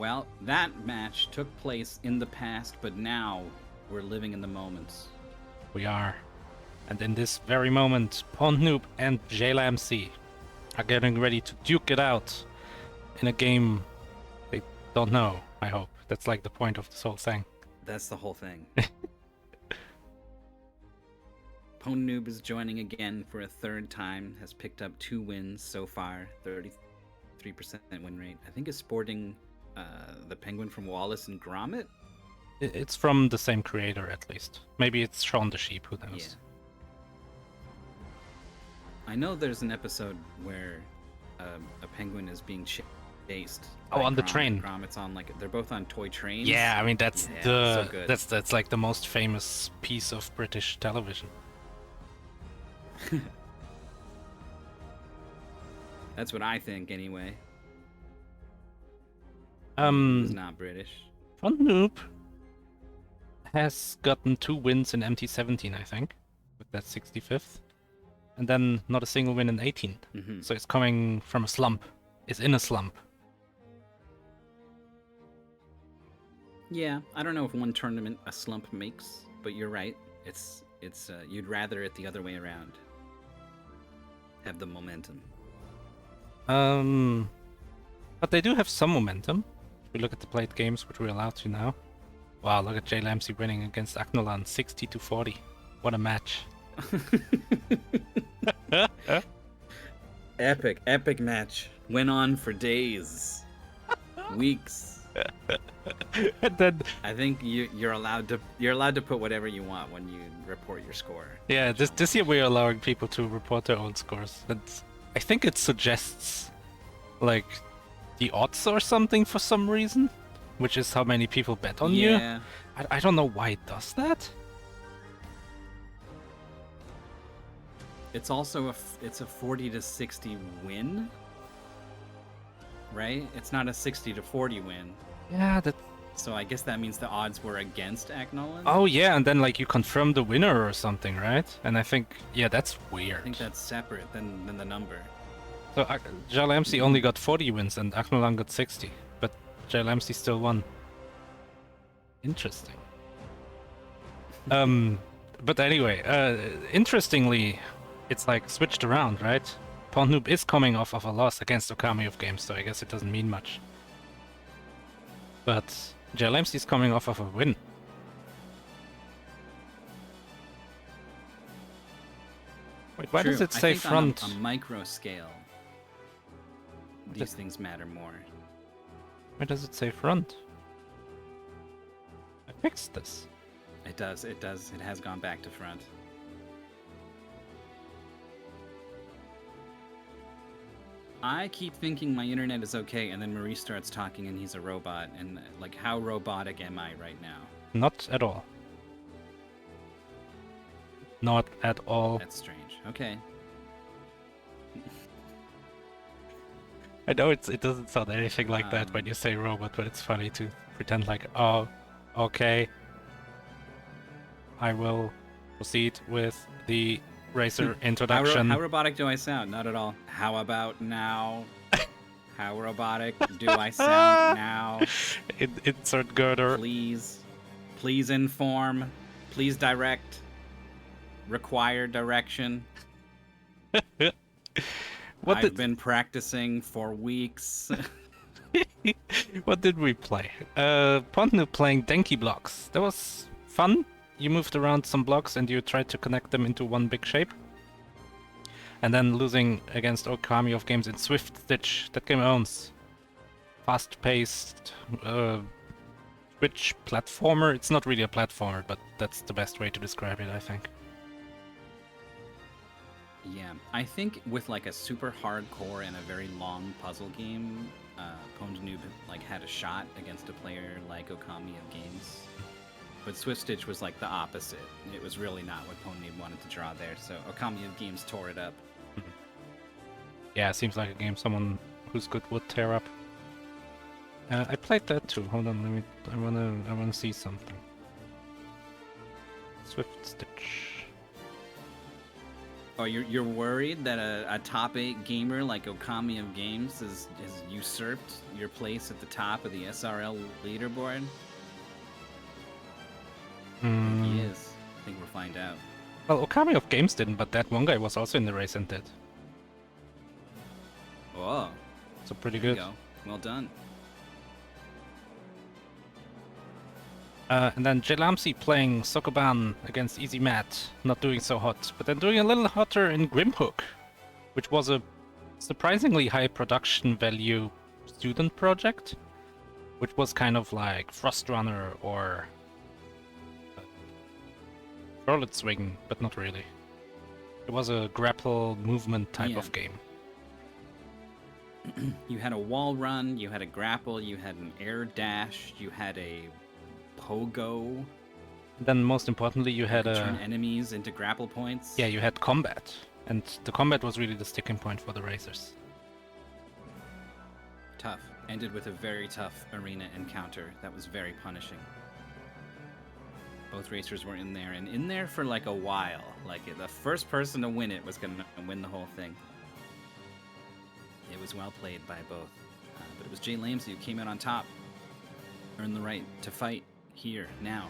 Well, that match took place in the past, but now we're living in the moments. We are. And in this very moment, Pwndnoob and JLambsy are getting ready to duke it out in a game they don't know, I hope. That's like the point of this whole thing. That's the whole thing. Pwndnoob is joining again for a third time, has picked up 2 wins so far, 33% win rate. I think is sporting the penguin from Wallace and Gromit? It's from the same creator, at least. Maybe it's Shaun the Sheep, who knows? Yeah. I know there's an episode where a penguin is being chased. Oh, on the train. Gromit's on they're both on toy trains. Yeah, I mean that's so good. that's like the most famous piece of British television. That's what I think, anyway. He's not British. Pwndnoob has gotten 2 wins in MT17, I think, with that 65th. And then not a single win in 18. Mm-hmm. So it's coming from a slump. It's in a slump. Yeah, I don't know if one tournament a slump makes, but you're right. It's you'd rather it the other way around. Have the momentum. But they do have some momentum. If we look at the played games, which we're allowed to now. Wow, look at JLambsy winning against Aknolan 60-40. What a match. Epic match. Went on for days, weeks. And then I think you're allowed to put whatever you want when you report your score. yeah, this year we're allowing people to report their own scores. And I think it suggests like the odds or something for some reason, which is how many people bet on you. I don't know why it does that. It's also it's a 40-60 win, right? It's not a 60-40 win. Yeah, that. So I guess that means the odds were against Aknolan? Oh yeah, and then like you confirm the winner or something, right? And I think that's weird. I think that's separate than the number. So JLambsy only got 40 wins and Aknolan got 60, but JLambsy still won. Interesting. But anyway, interestingly, it's like switched around, right? Pwndnoob is coming off of a loss against Okami of Games, so I guess it doesn't mean much. But JLambsy is coming off of a win. Wait, why does it say front? On a micro scale, these things matter more. Why does it say front? I fixed this. It does. It has gone back to front. I keep thinking my internet is okay, and then Maurice starts talking and he's a robot, and like, how robotic am I right now? Not at all. Not at all. That's strange. Okay. I know it doesn't sound anything like that when you say robot, but it's funny to pretend like, oh, okay. I will proceed with the Racer introduction. How robotic do I sound? Not at all. How about now? How robotic do I sound now? Insert girder. Please inform. Please direct. Require direction. I've been practicing for weeks. What did we play? Pwndnoob playing Denki blocks. That was fun. You moved around some blocks and you tried to connect them into one big shape. And then losing against Okami of Games in Swift Stitch. That game owns. Fast-paced Twitch platformer. It's not really a platformer, but that's the best way to describe it, I think. Yeah, I think with like a super hardcore and a very long puzzle game, Pwndnoob like had a shot against a player like Okami of Games. But Swift Stitch was like the opposite. It was really not what Pwndnoob wanted to draw there, so Okami of Games tore it up. Yeah, it seems like a game someone who's good would tear up. I played that too. Hold on, I wanna see something. Swift Stitch. Oh, you're worried that a top 8 gamer like Okami of Games has usurped your place at the top of the SRL leaderboard? I think he is. I think we'll find out. Well, Okami of Games didn't, but that one guy was also in the race and did. Oh, So pretty there you good. go. Well done. And then JLambsy playing Sokoban against Easy Matt, not doing so hot, but then doing a little hotter in Grimhook, which was a surprisingly high production value student project, which was kind of like Frost Runner or Charlotte Swing, but not really. It was a grapple movement type of game. You had a wall run, you had a grapple, you had an air dash, you had a pogo. Then most importantly, you had turn enemies into grapple points. Yeah, you had combat, and the combat was really the sticking point for the racers. Tough. Ended with a very tough arena encounter that was very punishing. Both racers were in there, and in there for like a while. Like the first person to win it was going to win the whole thing. It was well played by both. But it was JLambsy who came out on top. Earned the right to fight here, now.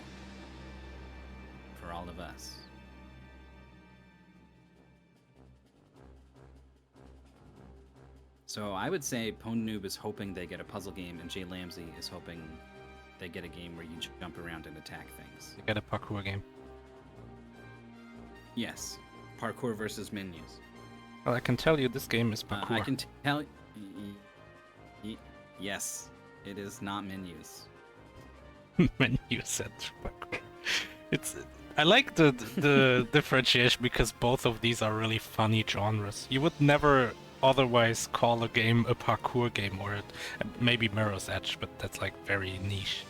For all of us. So I would say Pwndnoob is hoping they get a puzzle game, and JLambsy is hoping they get a game where you jump around and attack things. You get a parkour game. Yes. Parkour versus menus. Well, I can tell you this game is parkour. I can tell... Yes. It is not menus. Menus and parkour. I like the differentiation because both of these are really funny genres. You would never otherwise call a game a parkour game, or maybe Mirror's Edge, but that's like very niche.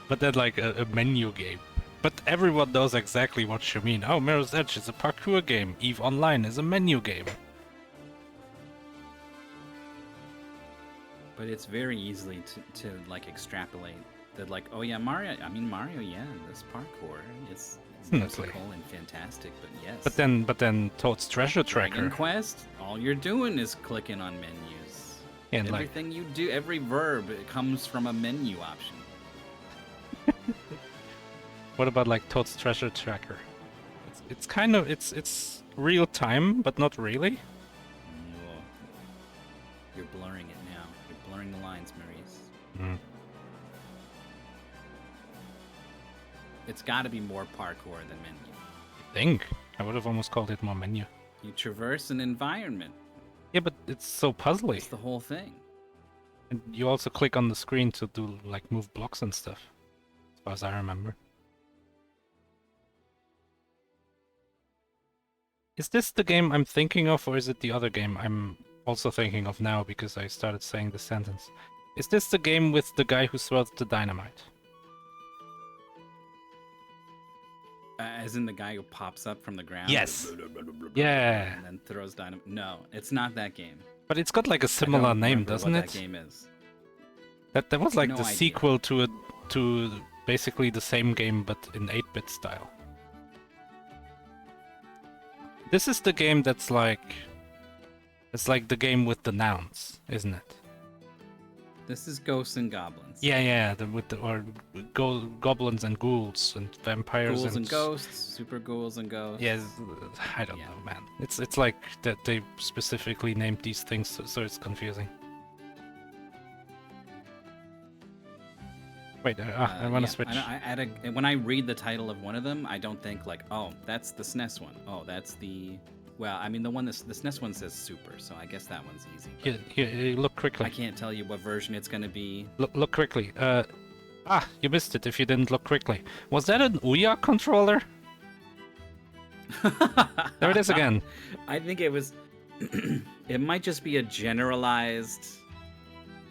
But then like a menu game. But everyone knows exactly what you mean. Oh, Mirror's Edge is a parkour game. EVE Online is a menu game. But it's very easily to like extrapolate that, like, oh yeah, Mario, yeah, this parkour is musical and fantastic, but yes. But then Toad's Treasure Tracker. Dragon Quest, all you're doing is clicking on menus. And everything you do, every verb, it comes from a menu option. What about like Toad's Treasure Tracker? It's kind of it's real time, but not really. Whoa. You're blurring it now. You're blurring the lines, Maurice. Mm. It's got to be more parkour than menu. I think I would have almost called it more menu. You traverse an environment. Yeah, but it's so puzzly. It's the whole thing. And you also click on the screen to do like move blocks and stuff, as far as I remember. Is this the game I'm thinking of, or is it the other game I'm also thinking of now because I started saying the sentence? Is this the game with the guy who throws the dynamite? As in the guy who pops up from the ground? Yes. Yeah. And then throws dynamite. No, it's not that game. But it's got like a similar name, doesn't it? That game is. That was like No the idea. sequel to basically the same game but in 8-bit style. This is the game that's like... It's like the game with the nouns, isn't it? This is Ghosts and Goblins. Yeah, goblins and ghouls and vampires Ghouls and ghosts, super ghouls and ghosts. Yes, I don't know, man. It's like that they specifically named these things, so it's confusing. Wait, I want to switch. When I read the title of one of them, I don't think like, oh, that's the SNES one. Oh, that's the... Well, I mean, the SNES one says Super, so I guess that one's easy. Here, look quickly. I can't tell you what version it's going to be. Look quickly. You missed it if you didn't look quickly. Was that an Ouya controller? There it is again. I think it was... It might just be a generalized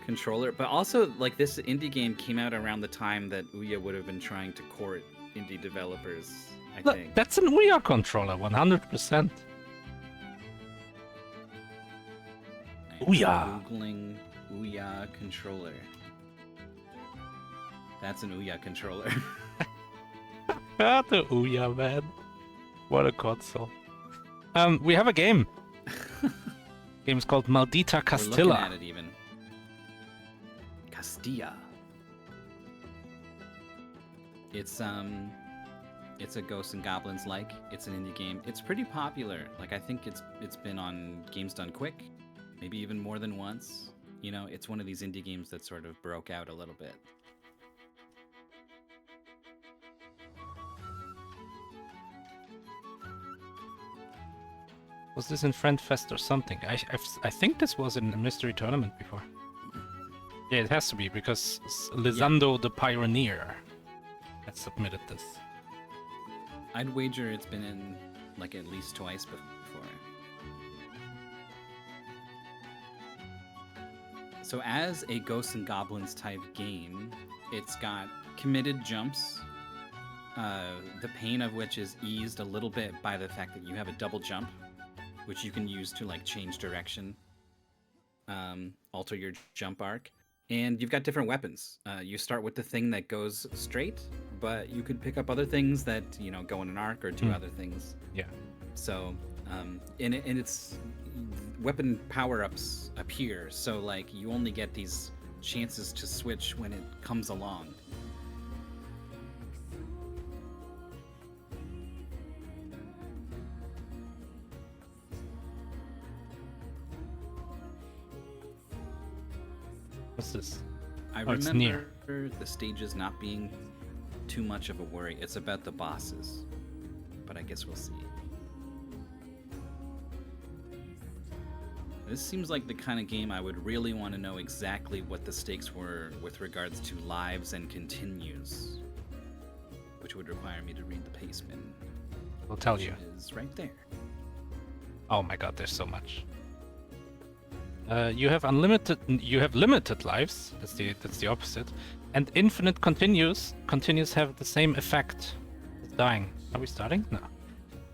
controller, but also, like, this indie game came out around the time that Ouya would have been trying to court indie developers, I think. That's an Ouya controller, 100%. Ouya. Googling Ouya controller. That's an Ouya controller. The Ouya, man. What a console. We have a game. Game's called Maldita We're Castilla. looking at it even. Castilla. It's a Ghosts and Goblins like. It's an indie game. It's pretty popular. Like I think it's been on Games Done Quick, maybe even more than once. You know, it's one of these indie games that sort of broke out a little bit. Was this in Friend Fest or something? I think this was in a mystery tournament before. Yeah, it has to be because Lisando the Pioneer had submitted this. I'd wager it's been in like at least twice before. So as a Ghosts and Goblins type game, it's got committed jumps, the pain of which is eased a little bit by the fact that you have a double jump, which you can use to like change direction, alter your jump arc. And you've got different weapons. You start with the thing that goes straight, but you could pick up other things that, you know, go in an arc or do other things. Yeah. So, and it's weapon power-ups appear. So, like, you only get these chances to switch when it comes along. What's this? I it's remember the stages not being too much of a worry. It's about the bosses, but I guess we'll see. This seems like the kind of game I would really want to know exactly what the stakes were with regards to lives and continues, which would require me to read the paceman. I'll tell you. Is right there. Oh my god, there's so much. You have unlimited. You have limited lives. That's the opposite. And infinite continues. Continues have the same effect as dying. Are we starting? No.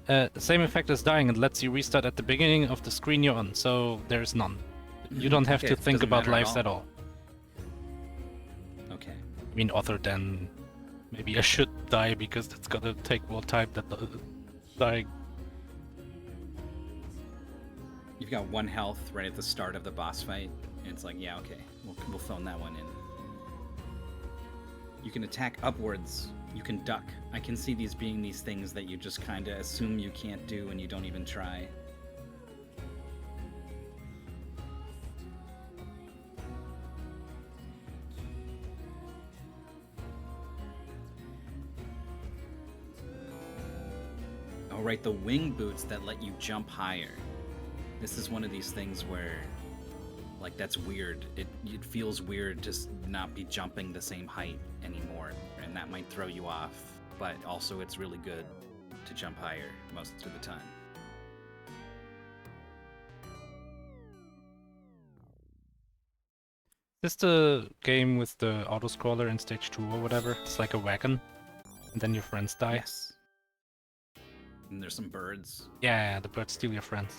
The same effect as dying and lets you restart at the beginning of the screen you're on. So there's none. You don't have to think about lives at all. Okay. I mean, other than maybe I should die because that's gonna take more time than dying. You've got 1 health right at the start of the boss fight, and it's like, yeah, okay, we'll phone that one in. You can attack upwards. You can duck. I can see these being these things that you just kind of assume you can't do and you don't even try. Oh, right, the wing boots that let you jump higher. This is one of these things where, like, that's weird. It feels weird to not be jumping the same height anymore, and that might throw you off. But also, it's really good to jump higher most of the time. Is this the game with the auto-scroller in stage 2 or whatever? It's like a wagon, and then your friends die? Yes. And there's some birds. Yeah, the birds steal your friends.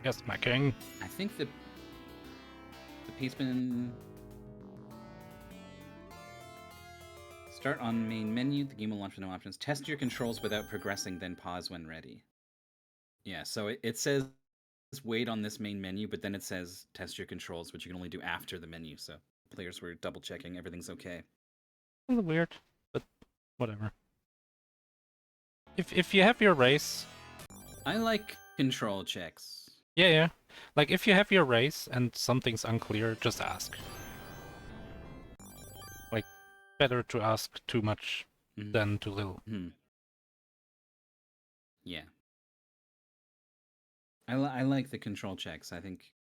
Yes, my king. I think the paceman... Start on main menu. The game will launch with no options. Test your controls without progressing, then pause when ready. Yeah, so it says wait on this main menu, but then it says test your controls, which you can only do after the menu, so players were double checking everything's okay. A little weird, but whatever. If you have your race... I like control checks. Yeah. Like, if you have your race and something's unclear, just ask. Like, better to ask too much than too little. Yeah. I like the control checks. I think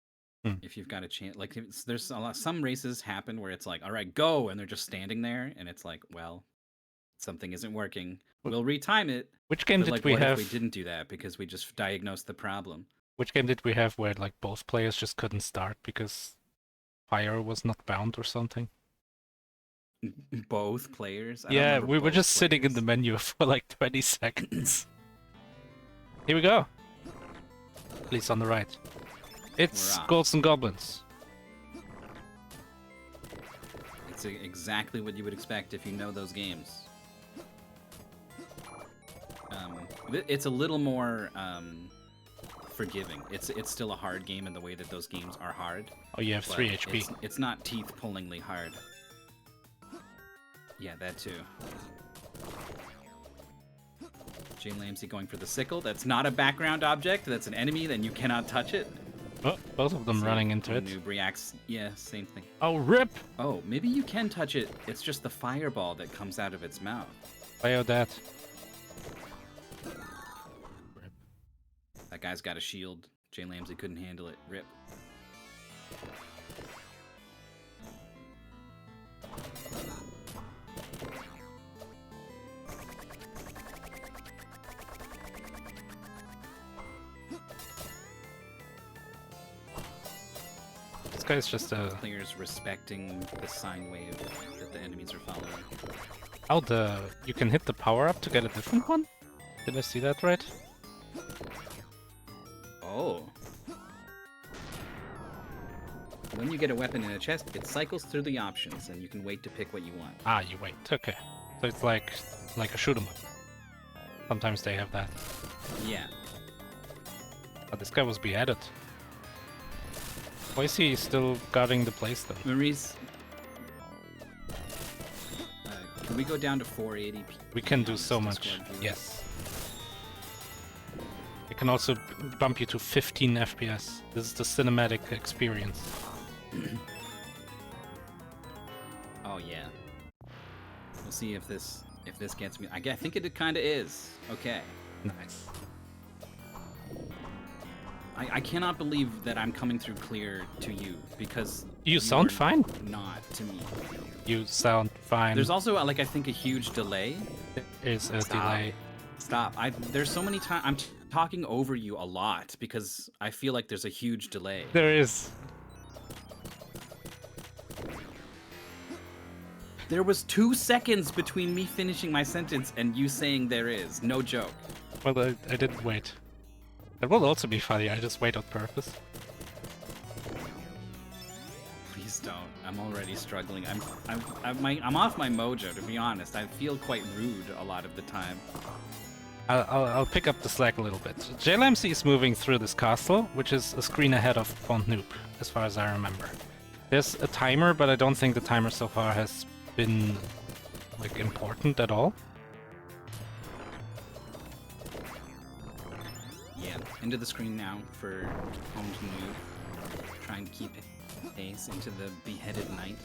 if you've got a chance... Like, there's some races happen where it's like, all right, go! And they're just standing there, and it's like, well, something isn't working. We'll retime it. Which game did we have? If we didn't do that because we just diagnosed the problem? Which game did we have where like both players just couldn't start because fire was not bound or something? Both players? Yeah, we were just sitting in the menu for like 20 seconds. Here we go. At least on the right. It's Ghosts and Goblins. It's exactly what you would expect if you know those games. It's a little more forgiving. It's still a hard game in the way that those games are hard. Oh, you have 3 HP. It's not teeth-pullingly hard. Yeah, that too. JLambsy going for the sickle. That's not a background object. That's an enemy. Then you cannot touch it. Oh, both of them running into it. Pwndnoob reacts. Yeah, same thing. Oh, rip! Oh, maybe you can touch it. It's just the fireball that comes out of its mouth. Bio that. Rip. That guy's got a shield. JLambsy couldn't handle it. Rip. This guy's just a... Players respecting the sine wave that the enemies are following. Oh, you can hit the power up to get a different one? Did I see that right? Oh. When you get a weapon in a chest, it cycles through the options, and you can wait to pick what you want. Ah, you wait. Okay. So it's like a shoot 'em up. Sometimes they have that. Yeah. But this guy was beheaded. Why is he still guarding the place though? Maurice, can we go down to 480p? We can do so much. Yes. It can also bump you to 15 FPS. This is the cinematic experience. Oh yeah. We'll see if this gets me. I think it kind of is. Okay. Nice. I cannot believe that I'm coming through clear to you because you sound fine. Not to me. You sound fine. There's also I think a huge delay. There is a delay. Stop. There's so many times I'm talking over you a lot because I feel like there's a huge delay. There is. There was 2 seconds between me finishing my sentence and you saying there is. No joke. Well, I didn't wait. That will also be funny. I just wait on purpose. Please don't. I'm already struggling. I'm off my mojo, to be honest. I feel quite rude a lot of the time. I'll pick up the slack a little bit. JLambsy is moving through this castle, which is a screen ahead of Pwndnoob, as far as I remember. There's a timer, but I don't think the timer so far has been important at all. Yeah, into the screen now for Pwndnoob, trying to keep pace into the beheaded knight.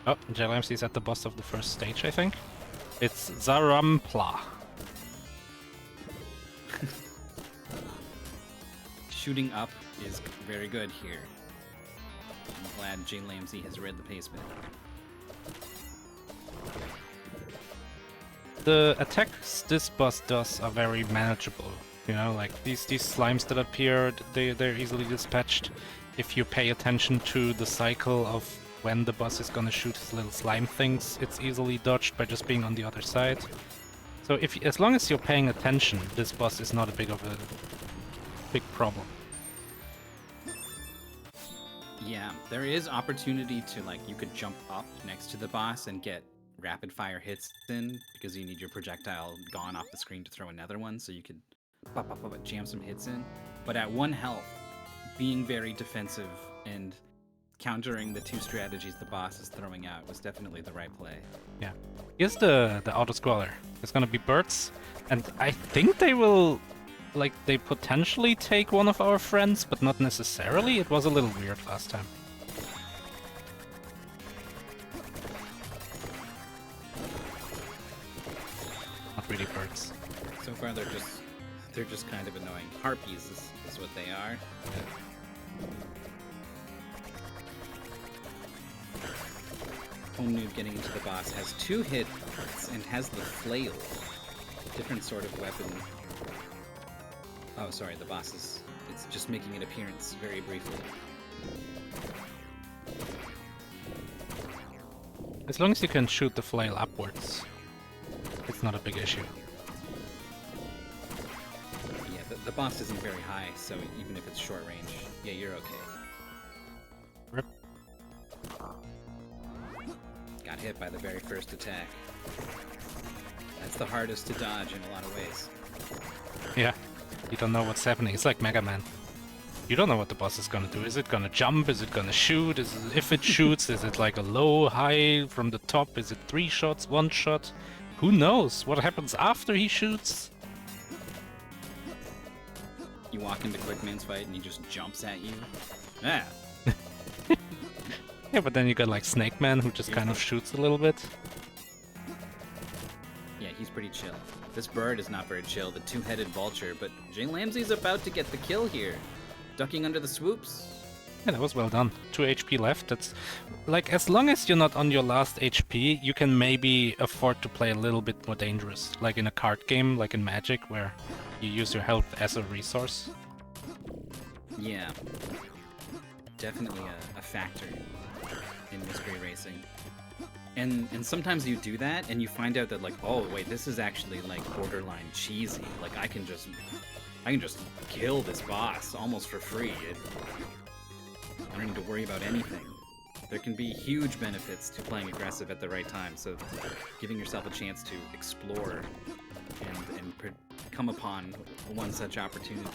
Oh, JLambsy is at the boss of the first stage, I think. It's Zarampla. Shooting up is very good here. I'm glad JLambsy has read the pacement. The attacks this boss does are very manageable. You know, like these slimes that appear, they're easily dispatched. If you pay attention to the cycle of when the boss is gonna shoot his little slime things, it's easily dodged by just being on the other side. So as long as you're paying attention, this boss is not a big problem. Yeah, there is opportunity to you could jump up next to the boss and get rapid fire hits in because you need your projectile gone off the screen to throw another one, so you could jam some hits in. But at 1 health, being very defensive and countering the 2 strategies the boss is throwing out was definitely the right play. Yeah. Here's the auto-scroller. It's gonna be birds, and I think they will, they potentially take one of our friends, but not necessarily. It was a little weird last time. Not really birds. So far they're just kind of annoying. Harpies is what they are. Pwndnoob getting into the boss has 2 hits and has the flail. Different sort of weapon. Oh, sorry, the boss it's just making an appearance very briefly. As long as you can shoot the flail upwards, it's not a big issue. Yeah, The boss isn't very high, so even if it's short range, yeah, you're okay. Rip. Got hit by the very first attack. That's the hardest to dodge in a lot of ways. Yeah, you don't know what's happening. It's like Mega Man. You don't know what the boss is gonna do. Is it gonna jump? Is it gonna shoot? If it shoots, is it like a low, high from the top? Is it 3 shots, 1 shot? Who knows what happens after he shoots? You walk into Quickman's fight and he just jumps at you. Yeah. Yeah, but then you got like Snake Man who just kind of shoots a little bit. Yeah, he's pretty chill. This bird is not very chill, the two-headed vulture, but JLambsy's about to get the kill here. Ducking under the swoops. Yeah, that was well done. 2 HP left. That's like, as long as you're not on your last HP, you can maybe afford to play a little bit more dangerous. Like in a card game, like in Magic, where you use your health as a resource. Yeah. Definitely a factor in Mystery Racing. And sometimes you do that and you find out that like, oh wait, this is actually like borderline cheesy. Like I can just kill this boss almost for free. I don't need to worry about anything. There can be huge benefits to playing aggressive at the right time, so giving yourself a chance to explore and come upon one such opportunity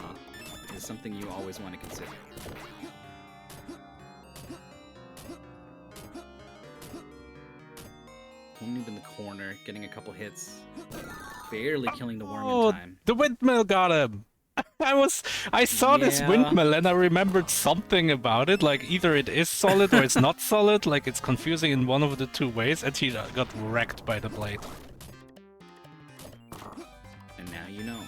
is something you always want to consider. Pwndnoob in the corner, getting a couple hits, barely killing the worm in time. The windmill got him! I saw this windmill and I remembered something about it, like either it is solid or it's not solid, like it's confusing in one of the 2 ways, and he got wrecked by the blade. And now you know.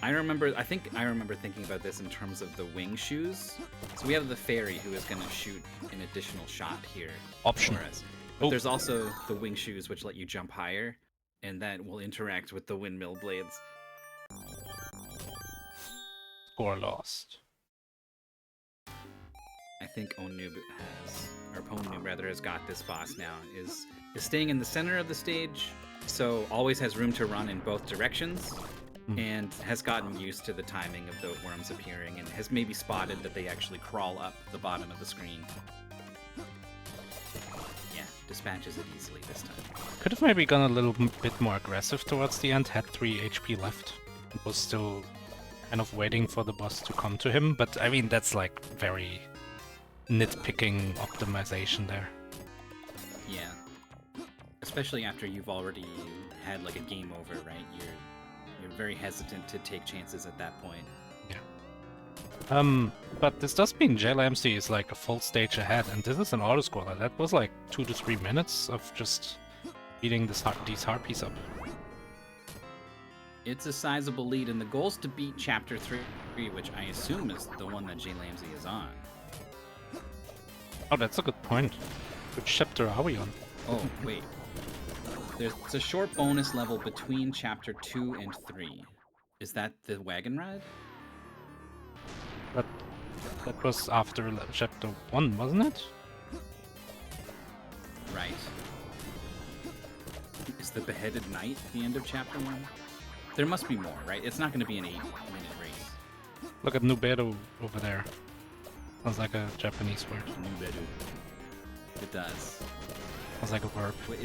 I think I remember thinking about this in terms of the wing shoes. So we have the fairy who is going to shoot an additional shot here. Option. For us. But there's also the wing shoes which let you jump higher, and that will interact with the windmill blades. Score lost. I think Pwndnoob has got this boss now. Is staying in the center of the stage, so always has room to run in both directions, and has gotten used to the timing of the worms appearing, and has maybe spotted that they actually crawl up the bottom of the screen. Yeah, dispatches it easily this time. Could have maybe gone a little bit more aggressive towards the end, had 3 HP left. It was still kind of waiting for the boss to come to him, but I mean, that's like very nitpicking optimization there. Yeah. Especially after you've already had like a game over, right? You're very hesitant to take chances at that point. Yeah. But this does mean JLambsy is like a full stage ahead, and this is an auto-scroller. That was like 2 to 3 minutes of just beating these harpies up. It's a sizable lead, and the goal's to beat Chapter 3, which I assume is the one that JLambsy is on. Oh, that's a good point. Which chapter are we on? Oh, wait. There's a short bonus level between Chapter 2 and 3. Is that the wagon ride? But that was after Chapter 1, wasn't it? Right. Is the Beheaded Knight the end of Chapter 1? There must be more, right? It's not going to be an 8-minute race. Look at Nuberu over there. Sounds like a Japanese word. Nuberu. It does. Sounds like a verb. Wait,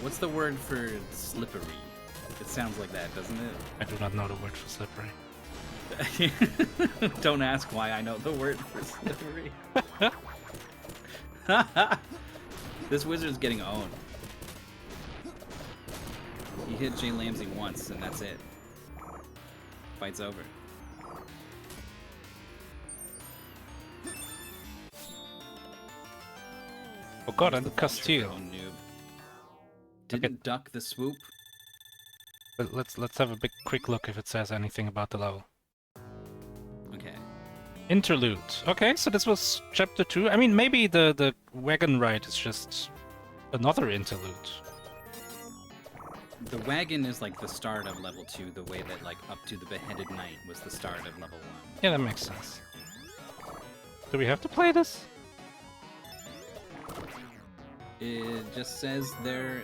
what's the word for slippery? It sounds like that, doesn't it? I do not know the word for slippery. Don't ask why I know the word for slippery. This wizard's getting owned. He hit JLambsy once, and that's it. Fight's over. Oh god, and Castilla. Didn't duck the swoop. But let's have a quick look if it says anything about the level. Okay. Interlude. Okay, so this was chapter 2. I mean, maybe the wagon ride is just another interlude. The wagon is like the start of level 2, the way that like up to the Beheaded Knight was the start of level 1. Yeah, that makes sense. Do we have to play this? It just says there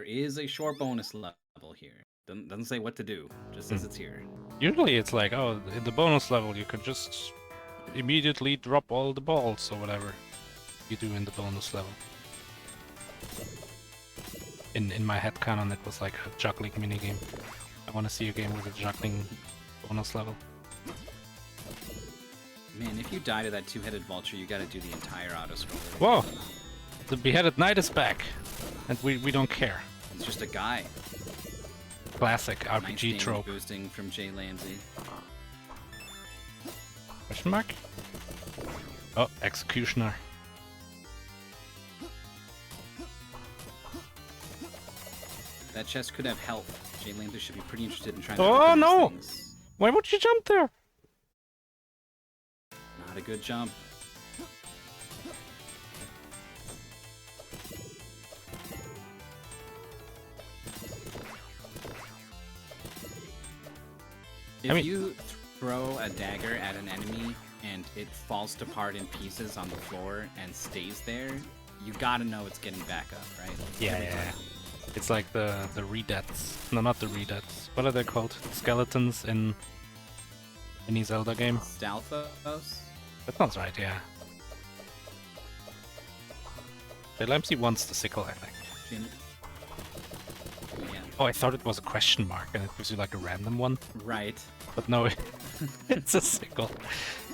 is a short bonus level here. Doesn't say what to do. Just says it's here. Usually it's like, oh, in the bonus level you could just immediately drop all the balls or whatever you do in the bonus level. In my head canon it was like a juggling minigame. I want to see a game with a juggling bonus level. Man, if you die to that two-headed vulture, you gotta do the entire auto-scroller. Whoa! The beheaded knight is back! And we don't care. It's just a guy. Classic Nice RPG damage trope. boosting from JLambsy. Question mark? Oh, Executioner. That chest could have health. JLambsy should be pretty interested in trying to Oh open these no! things. Why would you jump there? Not a good jump. If you throw a dagger at an enemy and it falls apart in pieces on the floor and stays there, you gotta know it's getting back up, right? Yeah. It's like the redeaths. No, not the redeaths. What are they called? Skeletons in any Zelda game? Stalfos? That sounds right, yeah. JLambsy wants the sickle, I think. Yeah. Oh, I thought it was a question mark and it gives you like a random one. Right. But no, it's a sickle.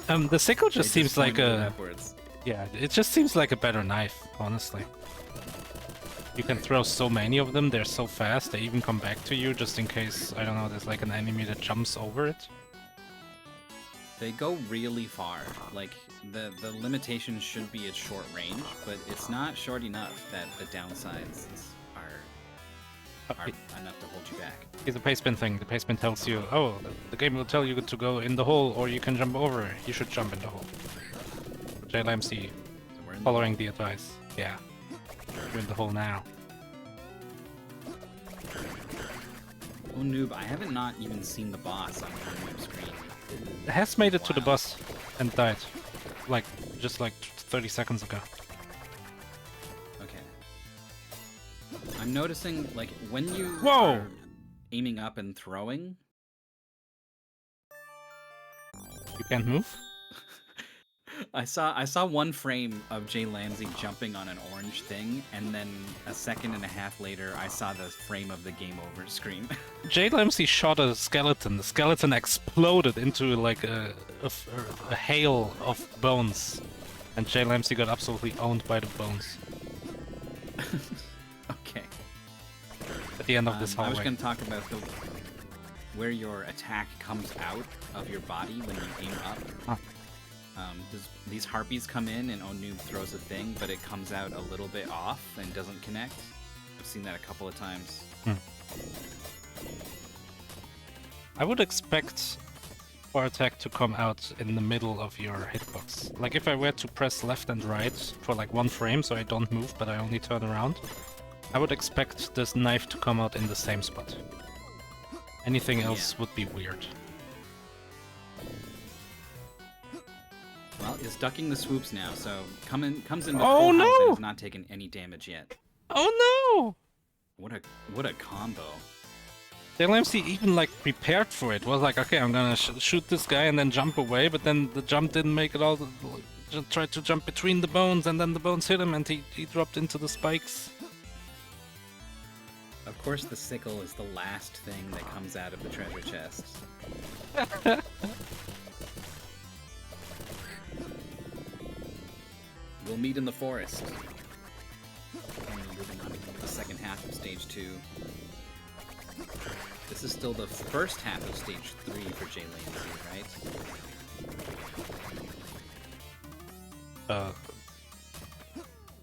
The sickle just seems like a... Upwards. Yeah, it just seems like a better knife, honestly. You can throw so many of them, they're so fast, they even come back to you just in case, I don't know, there's like an enemy that jumps over it. They go really far. Like, the limitation should be at short range, but it's not short enough that the downsides are enough to hold you back. It's a pace bin thing. The pace bin tells you, oh, the game will tell you to go in the hole or you can jump over. You should jump in the hole. JLambsy, So we're in following the advice. Yeah. You're in the hole now. Pwndnoob, I haven't not even seen the boss on the Pwndnoob screen. It has made it to the Wow. boss and died. Like, just like 30 seconds ago. Okay. I'm noticing, like, when you Whoa! are aiming up and throwing, You can't move? I saw one frame of JLambsy jumping on an orange thing, and then a second and a half later, I saw the frame of the game over screen. JLambsy shot a skeleton. The skeleton exploded into like a hail of bones. And JLambsy got absolutely owned by the bones Okay. at the end of this I was hallway. going to talk about where your attack comes out of your body when you aim up. Huh. These harpies come in and Pwndnoob throws a thing, but it comes out a little bit off and doesn't connect. I've seen that a couple of times. I would expect our attack to come out in the middle of your hitbox. Like if I were to press left and right for like one frame so I don't move but I only turn around, I would expect this knife to come out in the same spot. Anything else would be weird. Well, it's ducking the swoops now, so comes in with Oh, full health no! and has not taken any damage yet. Oh What a combo. no! JLambsy even like prepared for it. Was like, okay, I'm gonna shoot this guy and then jump away, but then the jump didn't make it all. Just tried to jump between the bones and then the bones hit him and he dropped into the spikes. Of course, the sickle is the last thing that comes out of the treasure chest. We'll meet in the forest. And moving on to the second half of stage 2. This is still the first half of stage 3 for JLambsy, right?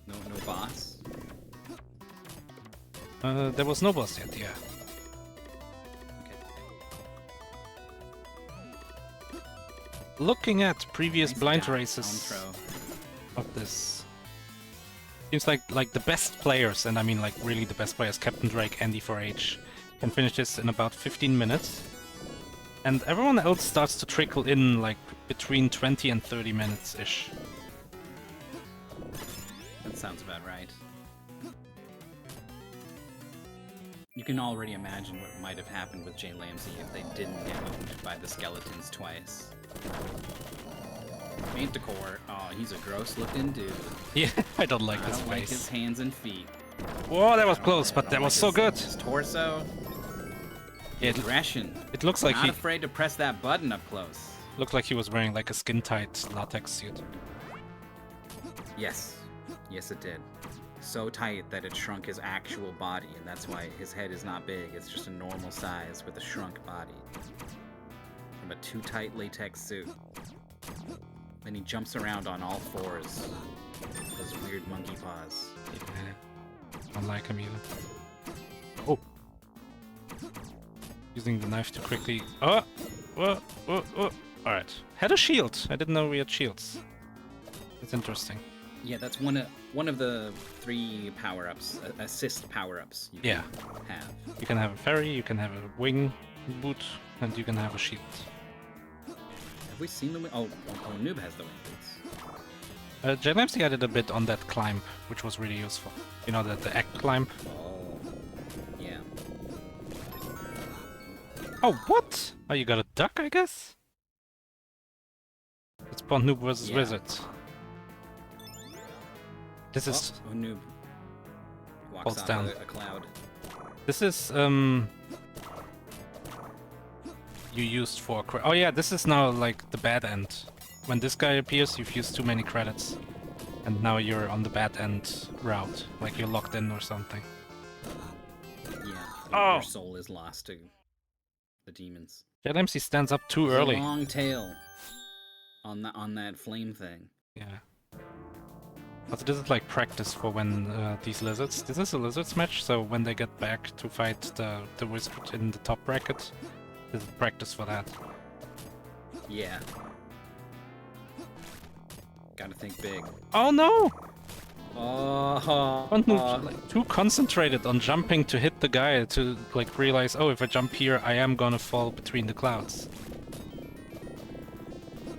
No boss. There was no boss yet, yeah. Okay. Looking at previous Nice blind down races throw. of this, seems like the best players, and I mean like really the best players, Captain Drake, Andy4H, can finish this in about 15 minutes. And everyone else starts to trickle in like between 20 and 30 minutes-ish. That sounds about right. You can already imagine what might have happened with JLambsy if they didn't get owned by the skeletons twice. Manticore, oh, he's a gross-looking dude. Yeah, I don't like I his don't face. like his hands and feet. Whoa, that was close, but that was so good. His torso. Yeah, Aggression. it looks like Not he afraid to press that button up close. looked like he was wearing like a skin-tight latex suit. Yes. Yes, it did. So tight that it shrunk his actual body, and that's why his head is not big. It's just a normal size with a shrunk body. From a too tight latex suit. Then he jumps around on all fours. Those weird monkey paws. Yeah. Don't like him either. Oh! Using the knife to quickly... Oh! Whoa! Whoa! Whoa! Alright. Had a shield! I didn't know we had shields. It's interesting. Yeah, that's one of the 3 power-ups, assist power-ups you Yeah. can have. You can have a ferry, you can have a wing boot, and you can have a shield. Have we seen the wing? Oh, Noob has the wing boots. JLambsy added a bit on that climb, which was really useful. You know, the egg climb. Oh, yeah. Oh, what? Oh, you got a duck, I guess? It's Pwndnoob versus Yeah. Wizard. This is... Oh, Noob walks Falls out down. of a cloud. This is, you used for... Oh yeah, this is now, like, the bad end. When this guy appears, you've used too many credits. And now you're on the bad end route. Like you're locked in or something. Yeah. Oh. Your soul is lost to the demons. JLambsy stands up too There's early. a long tail on that flame thing. Yeah. Also, this is like practice for when these lizards... This is a lizards match, so when they get back to fight the wizard in the top bracket, this is practice for that. Yeah. Gotta think big. Oh no! Oh. Pwndnoob, like, too concentrated on jumping to hit the guy to like realize, oh, if I jump here, I am gonna fall between the clouds.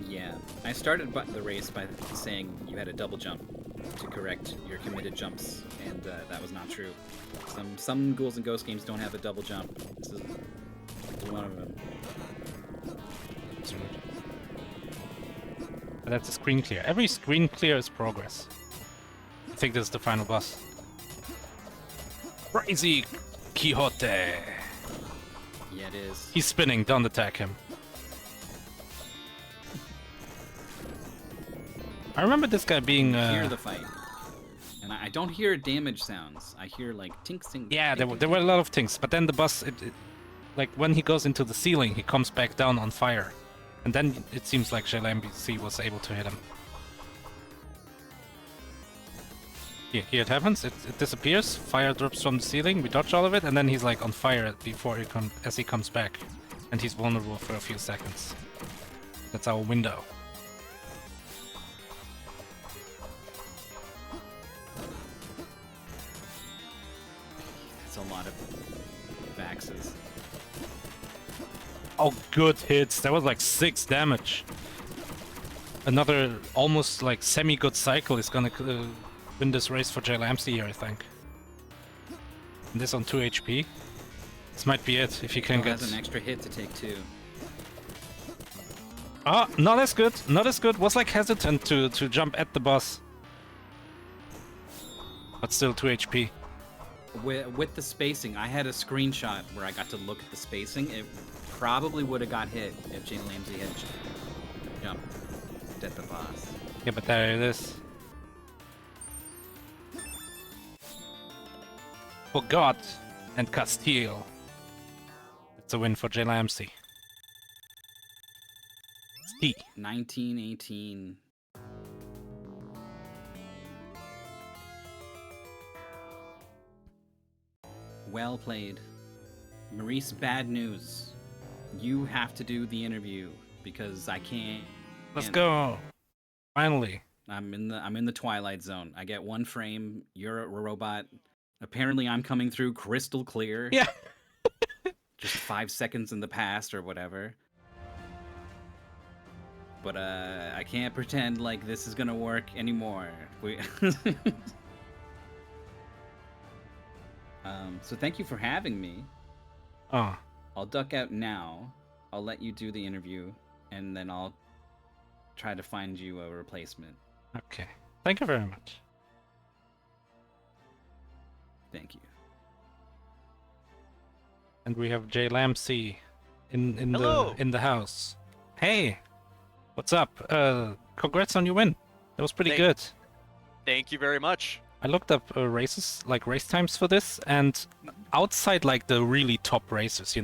Yeah. I started the race by saying you had a double jump to correct your committed jumps, and that was not true. Some Ghouls and Ghosts games don't have a double jump. This is one of them. It's rude. But that's a screen clear. Every screen clear is progress. I think this is the final boss. Crazy Quixote! Yeah, it is. He's spinning, don't attack him. I remember this guy being... I hear the fight. And I don't hear damage sounds. I hear like tink. Yeah, there were a lot of things, but then the boss, like when he goes into the ceiling, he comes back down on fire. And then it seems like JLambsy was able to hit him. Yeah, here it happens, it disappears, fire drops from the ceiling, we dodge all of it, and then he's like on fire before as he comes back. And he's vulnerable for a few seconds. That's our window. It's a lot of Vaxes. Oh, good hits. That was like 6 damage. Another almost like semi-good cycle is gonna win this race for JLambsy here, I think. And this on 2 HP. This might be it, if you can get... Has an extra hit to take too. Ah, not as good. Not as good. Was like hesitant to jump at the boss. But still 2 HP. With the spacing, I had a screenshot where I got to look at the spacing. It probably would have got hit if JLambsy had jumped at the boss. Yeah, but there it is. For God and Castilla. It's a win for JLambsy. T. 1918. Well played. Maurice, bad news. You have to do the interview because I can't. Let's go. Finally. I'm in the twilight zone. I get 1 frame. You're a robot. Apparently, I'm coming through crystal clear. Yeah. Just 5 seconds in the past or whatever. But I can't pretend like this is gonna work anymore. So thank you for having me. Oh, I'll duck out now. I'll let you do the interview, and then I'll try to find you a replacement. okay. Thank you very much. Thank you. And we have JLambsy in Hello. the house. Hey, what's up? Congrats on your win. That was pretty good. Thank you very much. I looked up races, like race times for this, and outside like the really top races,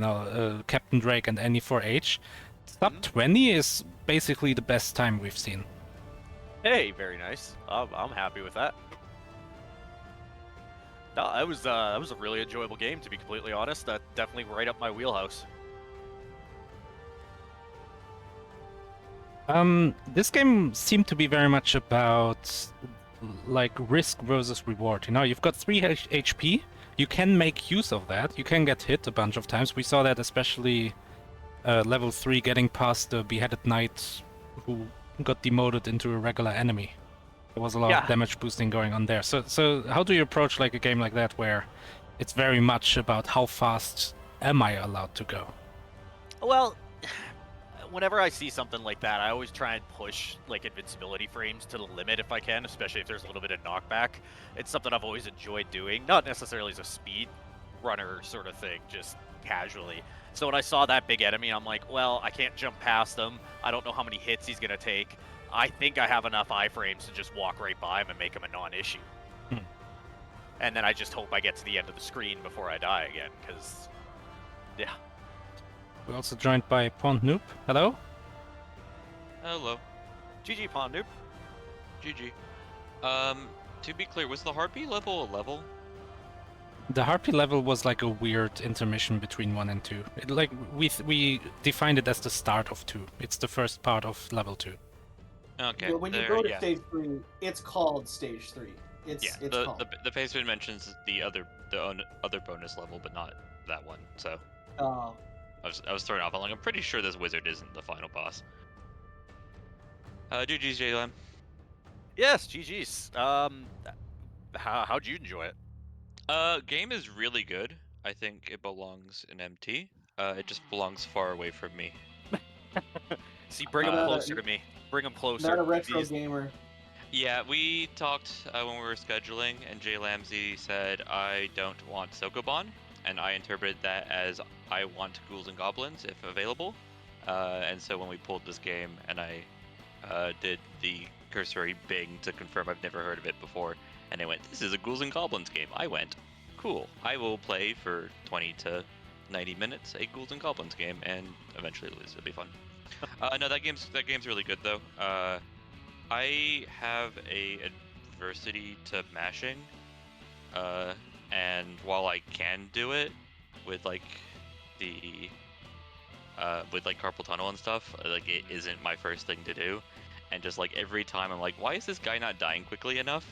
Captain Drake and NE4H, sub 20 is basically the best time we've seen. Hey, very nice. I'm happy with that. No, that was a really enjoyable game, to be completely honest. Definitely right up my wheelhouse. This game seemed to be very much about like risk versus reward. You've got 3 HP. You can make use of that. You can get hit a bunch of times. We saw that especially level 3 getting past the beheaded knight who got demoted into a regular enemy. There was a lot of damage boosting going on there. So how do you approach like a game like that where it's very much about how fast am I allowed to go? Well, whenever I see something like that, I always try and push like invincibility frames to the limit if I can, especially if there's a little bit of knockback. It's something I've always enjoyed doing, not necessarily as a speed runner sort of thing, just casually. So when I saw that big enemy, I'm like, well, I can't jump past him. I don't know how many hits he's gonna take. I think I have enough iframes to just walk right by him and make him a non-issue. And then I just hope I get to the end of the screen before I die again, because, yeah. We're also joined by Pwndnoob. Hello. Hello. GG, Pwndnoob. GG. To be clear, was the Harpy level a level? The Harpy level was like a weird intermission between 1 and 2. We defined it as the start of 2. It's the first part of level 2. Okay. Yeah, when you go to stage 3, it's called stage 3. It's called. The pastebin mentions the other bonus level, but not that one. So I was thrown off. I'm like, I'm pretty sure this wizard isn't the final boss. GG's, JLam. Yes, GG's. How'd you enjoy it? Game is really good. I think it belongs in MT. It just belongs far away from me. See, bring him closer to me. Bring him closer. Not a retro gamer. Yeah, we talked when we were scheduling, and JLambsy said, I don't want Sokoban, and I interpreted that as I want ghouls and goblins if available. And so when we pulled this game, and I did the cursory bing to confirm I've never heard of it before, and it went, this is a ghouls and goblins game. I went, cool. I will play for 20 to 90 minutes a ghouls and goblins game, and eventually lose. It'll be fun. No, that game's really good though. I have a adversity to mashing, and while I can do it with like the with like carpal tunnel and stuff, like it isn't my first thing to do. And just like every time I'm like, why is this guy not dying quickly enough?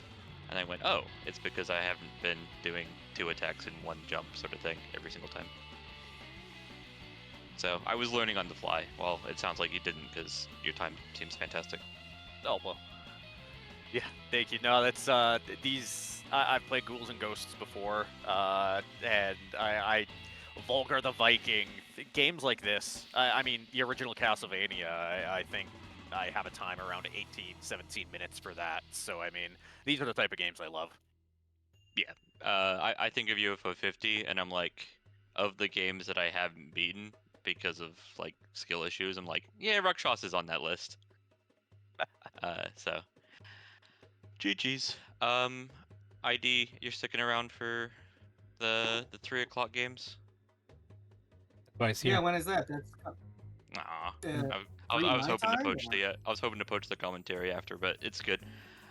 And I went, oh, it's because I haven't been doing 2 attacks in 1 jump sort of thing every single time. So I was learning on the fly. Well, it sounds like you didn't, because your time seems fantastic. Oh, well. Yeah, thank you. No, that's, I've played Ghouls and Ghosts before, and I Volgar the Viking, games like this, I mean, the original Castlevania, I think I have a time around 18, 17 minutes for that, so I mean, these are the type of games I love. Yeah, I think of UFO 50, and I'm like, of the games that I haven't beaten because of like skill issues, I'm like, yeah, Rakshas is on that list. So GG's. ID, you're sticking around for the 3 o'clock games? Yeah, when is that? That's I was hoping to poach I was hoping to poach the commentary after, but it's good.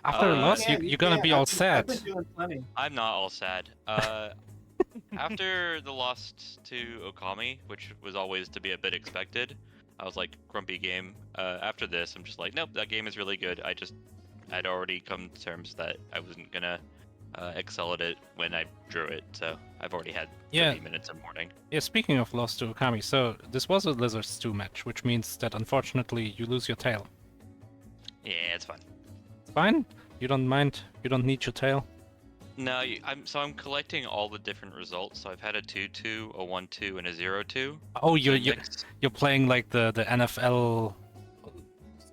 After a loss, you're gonna be all sad. I've been doing plenty. I'm not all sad. After the loss to Okami, which was always to be a bit expected, I was like, grumpy game. After this, I'm just like, nope, that game is really good. I'd already come to terms that I wasn't gonna excel at it when I drew it, so I've already had 30 minutes of mourning. Yeah, speaking of loss to Okami, so this was a Lizards 2 match, which means that unfortunately you lose your tail. Yeah, it's fine. Fine? You don't mind? You don't need your tail? No, I'm collecting all the different results. So I've had a 2-2, a 1-2, and a 0-2. Oh, So you're playing like the NFL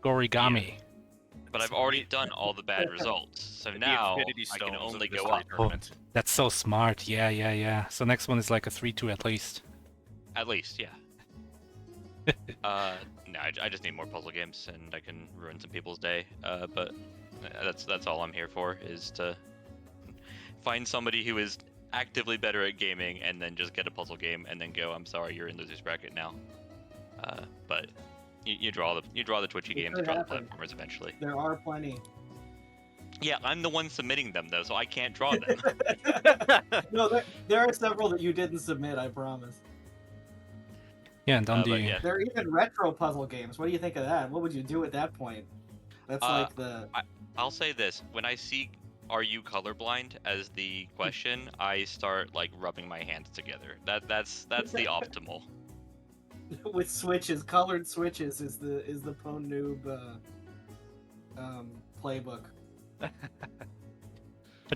scorigami. But I've already done all the bad results, so The now Infinity I can Stones of only this go free up. tournament. That's so smart. Yeah. So next one is like a 3-2 at least. At least, yeah. No, I just need more puzzle games, and I can ruin some people's day. But that's all I'm here for, is to find somebody who is actively better at gaming, and then just get a puzzle game, and then go, I'm sorry, you're in losers bracket now. But you draw the twitchy games, you could draw the happen. platformers eventually. There are plenty. Yeah, I'm the one submitting them though, so I can't draw them. No, there are several that you didn't submit, I promise. Yeah, and on But the yeah. There are even retro puzzle games. What do you think of that? What would you do at that point? That's like the... I'll say this: when I see "Are you colorblind?" as the question, I start like rubbing my hands together. That's the optimal. with switches, colored switches is the Pwndnoob playbook. but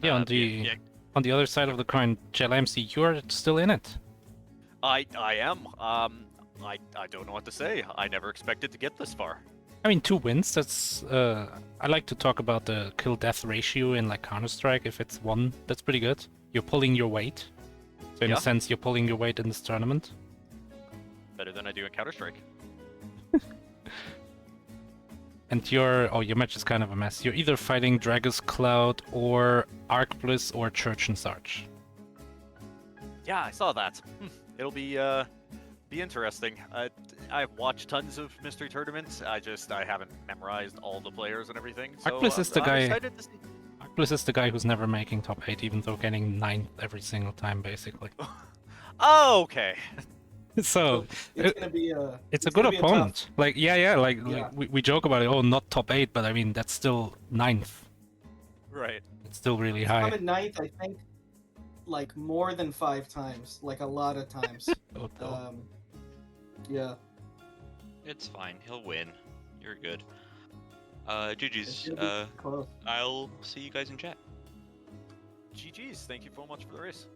yeah, on the other side of the coin, JLambsy, you're still in it. I am. I don't know what to say. I never expected to get this far. I mean, 2 wins. That's I like to talk about the kill-death ratio in like Counter-Strike. If it's 1, that's pretty good. You're pulling your weight. So in a sense, you're pulling your weight in this tournament. Better than I do in Counter-Strike. And your match is kind of a mess. You're either fighting Dragus Cloud or Arc Bliss or Church and Sarge. Yeah, I saw that. It'll be interesting. I've watched tons of mystery tournaments. I haven't memorized all the players and everything. So Arc Bliss is the I'm guy. excited to see. Arc Bliss is the guy who's never making top 8, even though getting 9th every single time, basically. Oh, okay. So It's gonna be a... it's a good gonna be a opponent. tough- Like we joke about it. Oh, not top 8, but I mean that's still 9th. Right. It's still really He's high. come in 9th, I think, like more than 5 times, like a lot of times. Oh, no. Yeah. It's fine. He'll win. You're good. It GG's. should be close. I'll see you guys in chat. GG's. Thank you so much for the race.